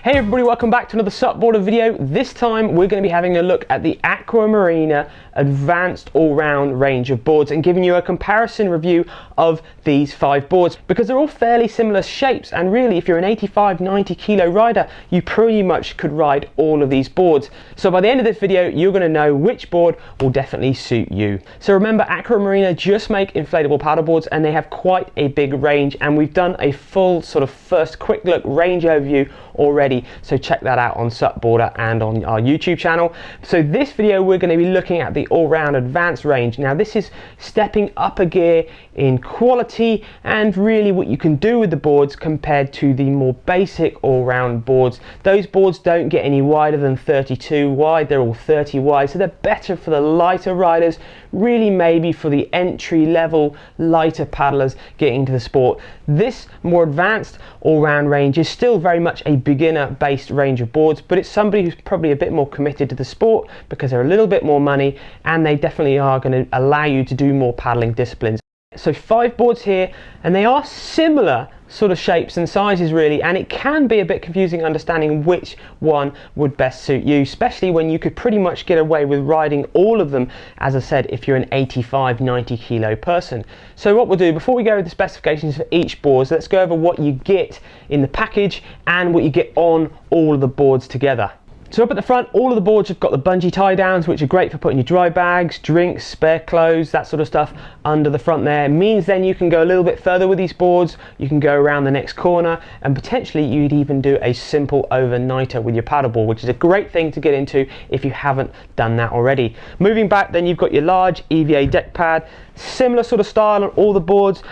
Hey everybody, welcome back to another SUP boarder video. This time we're going to be having a look at the Aqua Marina advanced all-round range of boards and giving you a comparison review of these 5 boards because they're all fairly similar shapes, and really if you're an 85-90 kilo rider you pretty much could ride all of these boards. So by the end of this video you're going to know which board will definitely suit you. So remember, Aqua Marina just make inflatable paddle boards and they have quite a big range, and we've done a full sort of first quick look range overview already, so check that out on SUP Boarder and on our YouTube channel. So this video we're going to be looking at the all-round advanced range. Now this is stepping up a gear in quality and really what you can do with the boards compared to the more basic all-round boards. Those boards don't get any wider than 32 wide, they're all 30 wide, so they're better for the lighter riders, really maybe for the entry level lighter paddlers getting into the sport. This more advanced all-round range is still very much a beginner based range of boards, but it's somebody who's probably a bit more committed to the sport because they're a little bit more money and they definitely are going to allow you to do more paddling disciplines. So 5 boards here, and they are similar sort of shapes and sizes really, and it can be a bit confusing understanding which one would best suit you, especially when you could pretty much get away with riding all of them, as I said, if you're an 85-90 kilo person. So what we'll do before we go over the specifications for each board, let's go over what you get in the package and what you get on all of the boards together. So up at the front, all of the boards have got the bungee tie downs, which are great for putting your dry bags, drinks, spare clothes, that sort of stuff under the front there. It means then you can go a little bit further with these boards, you can go around the next corner, and potentially you'd even do a simple overnighter with your paddleboard, which is a great thing to get into if you haven't done that already. Moving back, then you've got your large EVA deck pad, similar sort of style on all the boards,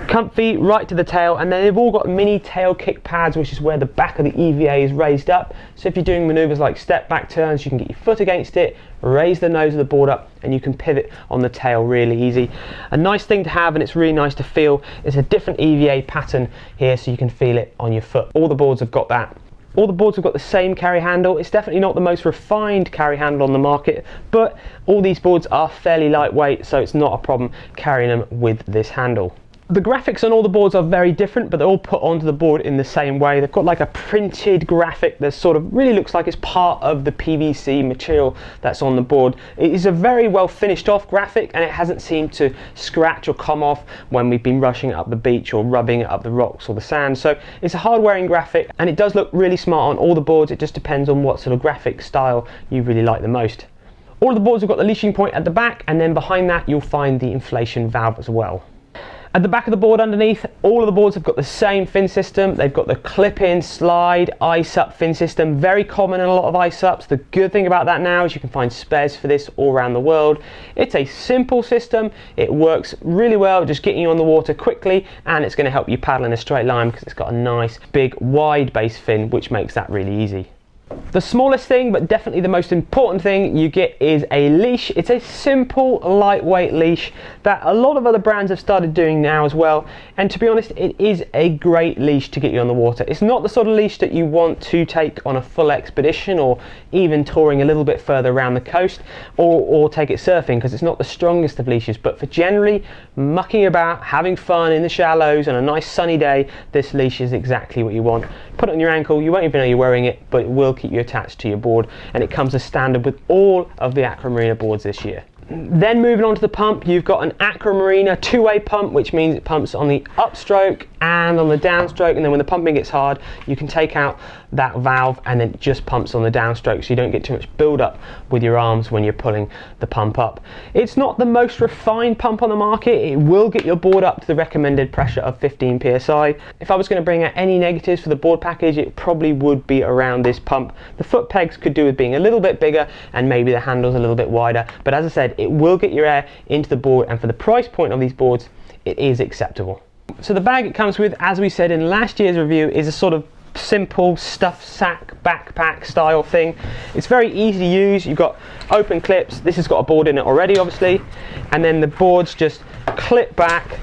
comfy right to the tail, and then they've all got mini tail kick pads, which is where the back of the EVA is raised up. So if you're doing maneuvers like step back turns, you can get your foot against it, raise the nose of the board up, and you can pivot on the tail really easy. A nice thing to have, and it's really nice to feel, is a different EVA pattern here so you can feel it on your foot. All the boards have got that. All the boards have got the same carry handle. It's definitely not the most refined carry handle on the market, but all these boards are fairly lightweight, so it's not a problem carrying them with this handle. The graphics on all the boards are very different, but they're all put onto the board in the same way. They've got like a printed graphic that sort of really looks like it's part of the PVC material that's on the board. It is a very well finished off graphic, and it hasn't seemed to scratch or come off when we've been rushing it up the beach or rubbing it up the rocks or the sand. So it's a hard wearing graphic, and it does look really smart on all the boards. It just depends on what sort of graphic style you really like the most. All of the boards have got the leashing point at the back, and then behind that you'll find the inflation valve as well. At the back of the board underneath, all of the boards have got the same fin system. They've got the clip-in slide iSUP fin system, very common in a lot of iSUPs. The good thing about that now is you can find spares for this all around the world. It's a simple system, it works really well, just getting you on the water quickly, and it's going to help you paddle in a straight line because it's got a nice big wide base fin, which makes that really easy. The smallest thing, but definitely the most important thing you get, is a leash. It's a simple, lightweight leash that a lot of other brands have started doing now as well. And to be honest, it is a great leash to get you on the water. It's not the sort of leash that you want to take on a full expedition or even touring a little bit further around the coast or take it surfing, because it's not the strongest of leashes. But for generally mucking about, having fun in the shallows on a nice sunny day, this leash is exactly what you want. Put it on your ankle, you won't even know you're wearing it, but it will keep you attached to your board, and it comes as standard with all of the Aqua Marina boards this year. Then moving on to the pump, you've got an Aqua Marina two-way pump, which means it pumps on the upstroke and on the downstroke, and then when the pumping gets hard you can take out that valve and then it just pumps on the downstroke, so you don't get too much build up with your arms when you're pulling the pump up. It's not the most refined pump on the market. It will get your board up to the recommended pressure of 15 psi. If I was going to bring out any negatives for the board package, it probably would be around this pump. The foot pegs could do with being a little bit bigger and maybe the handle's a little bit wider, but as I said, it will get your air into the board, and for the price point of these boards it is acceptable. So the bag it comes with, as we said in last year's review, is a sort of simple stuff sack backpack style thing. It's very easy to use. You've got open clips. This has got a board in it already obviously, and then the boards just clip back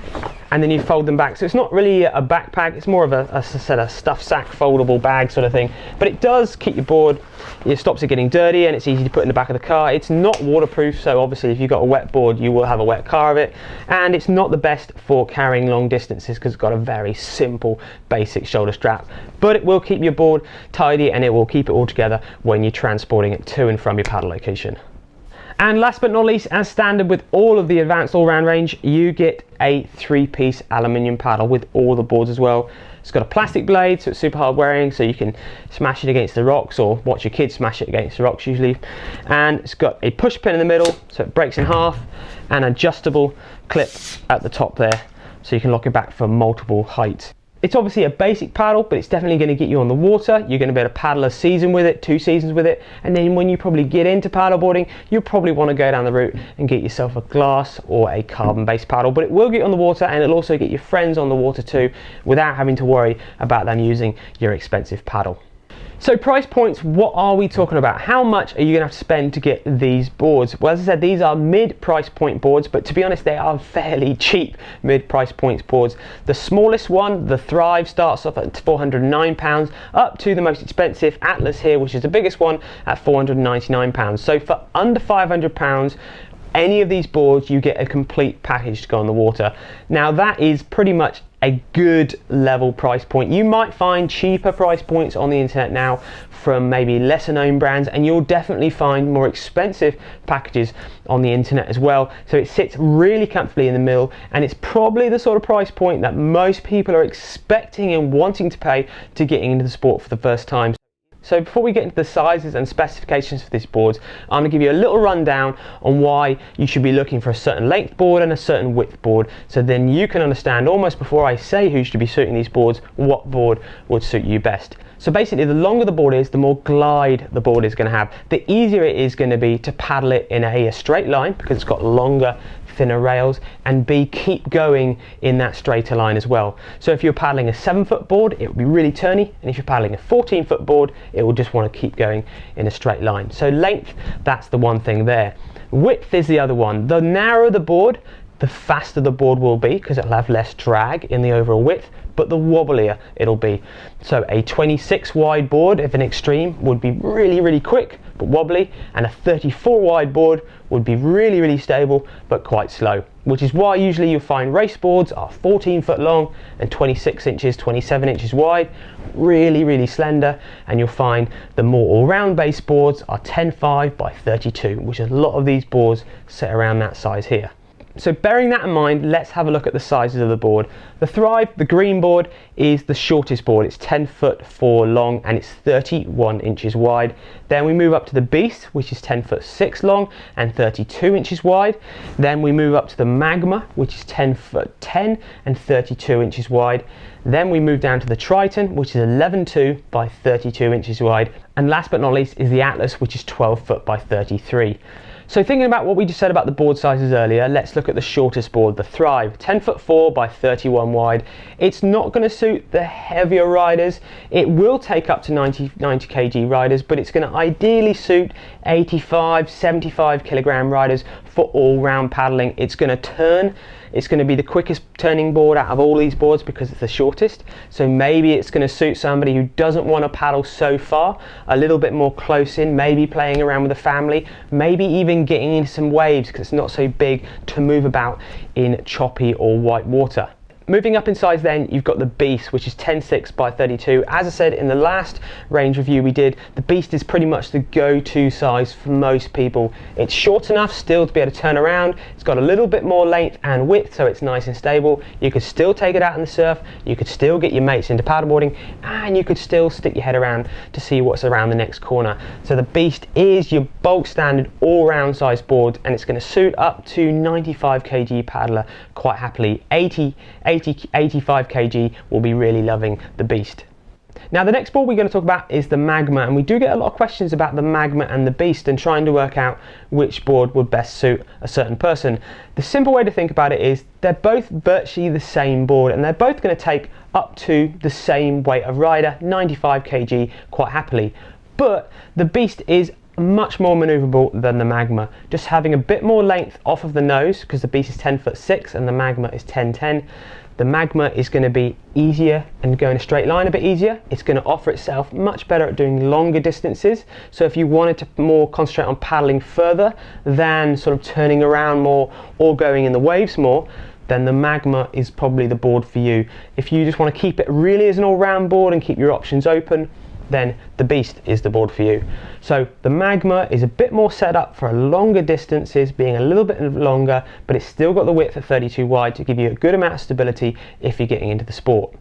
and then you fold them back. So it's not really a backpack, it's more of a stuff sack foldable bag sort of thing, but it does keep your board, it stops it getting dirty, and it's easy to put in the back of the car. It's not waterproof, so obviously if you've got a wet board you will have a wet car of it, and it's not the best for carrying long distances because it's got a very simple basic shoulder strap, but it will keep your board tidy and it will keep it all together when you're transporting it to and from your paddle location. And last but not least, as standard with all of the advanced all-round range, you get a 3-piece aluminium paddle with all the boards as well. It's got a plastic blade, so it's super hard wearing, so you can smash it against the rocks or watch your kids smash it against the rocks usually. And it's got a push pin in the middle, so it breaks in half, and an adjustable clip at the top there, so you can lock it back for multiple heights. It's obviously a basic paddle, but it's definitely going to get you on the water. You're going to be able to paddle a season with it, 2 seasons with it, and then when you probably get into paddleboarding, you'll probably want to go down the route and get yourself a glass or a carbon-based paddle. But it will get you on the water, and it'll also get your friends on the water too, without having to worry about them using your expensive paddle. So price points, what are we talking about? How much are you going to have to spend to get these boards? Well, as I said, these are mid-price point boards, but to be honest, they are fairly cheap mid-price points boards. The smallest one, the Thrive, starts off at £409, up to the most expensive Atlas here, which is the biggest one, at £499. So for under £500, any of these boards, you get a complete package to go on the water. Now that is pretty much a good level price point. You might find cheaper price points on the internet now from maybe lesser known brands, and you'll definitely find more expensive packages on the internet as well. So it sits really comfortably in the middle, and it's probably the sort of price point that most people are expecting and wanting to pay to getting into the sport for the first time. So before we get into the sizes and specifications for these boards, I'm going to give you a little rundown on why you should be looking for a certain length board and a certain width board, so then you can understand almost before I say who should be suiting these boards, what board would suit you best. So basically, the longer the board is, the more glide the board is going to have. The easier it is going to be to paddle it in a straight line because it's got longer, thinner rails, and B, keep going in that straighter line as well. So if you're paddling a 7-foot board, it will be really turny, and if you're paddling a 14-foot board, it will just want to keep going in a straight line. So length, that's the one thing there. Width is the other one. The narrower the board, the faster the board will be because it'll have less drag in the overall width, but the wobblier it'll be. So a 26 wide board, if an extreme, would be really quick but wobbly, and a 34 wide board would be really stable but quite slow, which is why usually you'll find race boards are 14 foot long and 26 inches, 27 inches wide, really slender, and you'll find the more all-round base boards are 10.5 by 32, which a lot of these boards sit around that size here. So bearing that in mind, let's have a look at the sizes of the board. The Thrive, the green board, is the shortest board. It's 10'4" long and it's 31 inches wide. Then we move up to the Beast, which is 10'6" long and 32 inches wide. Then we move up to the Magma, which is 10'10" and 32 inches wide. Then we move down to the Triton, which is 11'2" by 32 inches wide. And last but not least is the Atlas, which is 12 foot by 33. So thinking about what we just said about the board sizes earlier, let's look at the shortest board, the Thrive, 10'4" by 31 wide. It's not going to suit the heavier riders. It will take up to 90 kg riders, but it's going to ideally suit 85, 75 kilogram riders for all-round paddling. It's going to turn. It's going to be the quickest turning board out of all these boards because it's the shortest. So maybe it's going to suit somebody who doesn't want to paddle so far, a little bit more close in, maybe playing around with a family, maybe even getting into some waves because it's not so big to move about in choppy or white water. Moving up in size then, you've got the Beast, which is 10'6" by 32. As I said in the last range review we did, the Beast is pretty much the go-to size for most people. It's short enough still to be able to turn around. It's got a little bit more length and width, so it's nice and stable. You could still take it out in the surf, you could still get your mates into paddleboarding, and you could still stick your head around to see what's around the next corner. So the Beast is your bulk standard all-round size board, and it's going to suit up to 95 kg paddler quite happily. 85 kg will be really loving the Beast. Now the next board we're going to talk about is the Magma, and we do get a lot of questions about the Magma and the Beast and trying to work out which board would best suit a certain person. The simple way to think about it is they're both virtually the same board, and they're both going to take up to the same weight of rider, 95 kg, quite happily. But the Beast is much more maneuverable than the Magma. Just having a bit more length off of the nose, because the Beast is 10'6" and the Magma is 10'10". The Magma is going to be easier and go in a straight line a bit easier. It's going to offer itself much better at doing longer distances. So if you wanted to more concentrate on paddling further than sort of turning around more or going in the waves more, then the Magma is probably the board for you. If you just want to keep it really as an all-round board and keep your options open, then the Beast is the board for you. So the Magma is a bit more set up for longer distances, being a little bit longer, but it's still got the width at 32 wide to give you a good amount of stability if you're getting into the sport.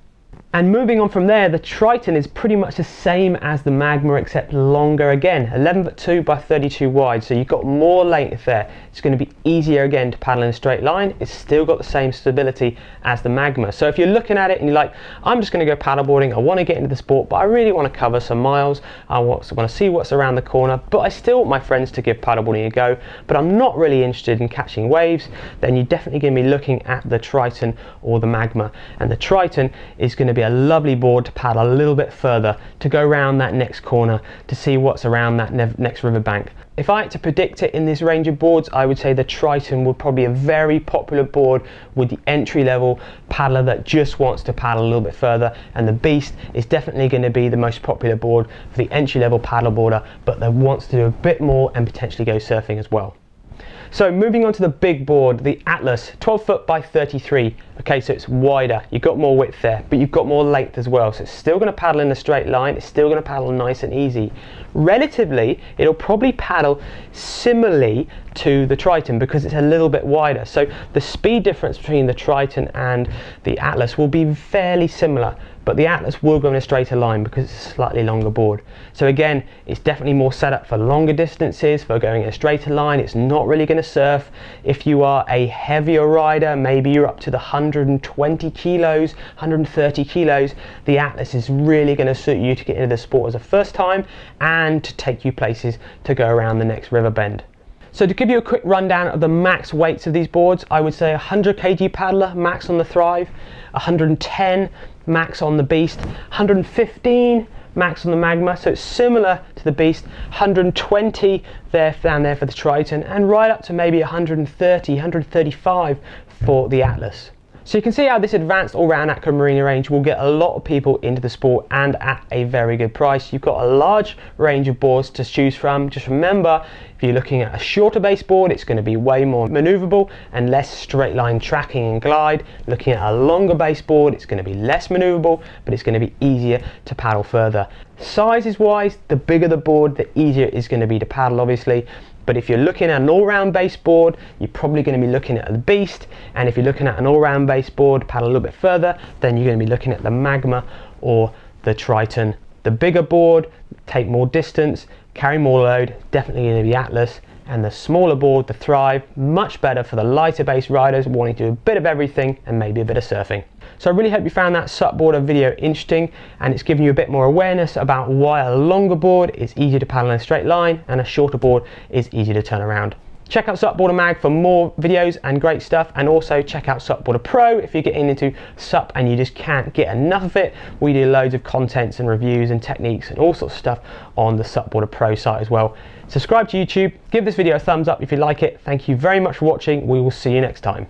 And moving on from there, the Triton is pretty much the same as the Magma except longer again, 11'2" by 32 wide, so you've got more length there. It's going to be easier again to paddle in a straight line. It's still got the same stability as the Magma. So if you're looking at it and you're like, I'm just going to go paddleboarding, I want to get into the sport, but I really want to cover some miles, I want to see what's around the corner, but I still want my friends to give paddleboarding a go, but I'm not really interested in catching waves, then you're definitely going to be looking at the Triton or the Magma. And the Triton is going to be a lovely board to paddle a little bit further, to go around that next corner, to see what's around that next riverbank. If I had to predict it in this range of boards, I would say the Triton would probably be a very popular board with the entry-level paddler that just wants to paddle a little bit further, and the Beast is definitely going to be the most popular board for the entry-level paddleboarder, but that wants to do a bit more and potentially go surfing as well. So moving on to the big board, the Atlas, 12 foot by 33. Okay, so it's wider, you've got more width there, but you've got more length as well. So it's still going to paddle in a straight line, it's still going to paddle nice and easy. Relatively, it'll probably paddle similarly to the Triton because it's a little bit wider. So the speed difference between the Triton and the Atlas will be fairly similar, but the Atlas will go in a straighter line because it's a slightly longer board. So again, it's definitely more set up for longer distances, for going in a straighter line. It's not really going to surf. If you are a heavier rider, maybe you're up to the 120 kilos, 130 kilos, the Atlas is really going to suit you to get into the sport as a first time and to take you places to go around the next river bend. So to give you a quick rundown of the max weights of these boards, I would say 100 kg paddler max on the Thrive, 110 max on the Beast, 115 max on the Magma, so it's similar to the Beast, 120 down there for the Triton, and right up to maybe 130, 135 for the Atlas. So you can see how this advanced all-round Aqua Marina range will get a lot of people into the sport and at a very good price. You've got a large range of boards to choose from. Just remember, if you're looking at a shorter base board, it's going to be way more maneuverable and less straight line tracking and glide. Looking at a longer base board, it's going to be less maneuverable, but it's going to be easier to paddle further. Sizes wise, the bigger the board, the easier it's going to be to paddle, obviously. But if you're looking at an all-round base board, you're probably going to be looking at the Beast, and if you're looking at an all-round base board, paddle a little bit further, then you're going to be looking at the Magma or the Triton. The bigger board, take more distance, carry more load, definitely going to be Atlas, and the smaller board, the Thrive, much better for the lighter base riders wanting to do a bit of everything and maybe a bit of surfing. So I really hope you found that SUP boarder video interesting, and it's given you a bit more awareness about why a longer board is easier to paddle in a straight line and a shorter board is easier to turn around. Check out SUP Boarder Mag for more videos and great stuff, and also check out SUP Boarder Pro if you're getting into SUP and you just can't get enough of it. We do loads of contents and reviews and techniques and all sorts of stuff on the SUP Boarder Pro site as well. Subscribe to YouTube, give this video a thumbs up if you like it. Thank you very much for watching. We will see you next time.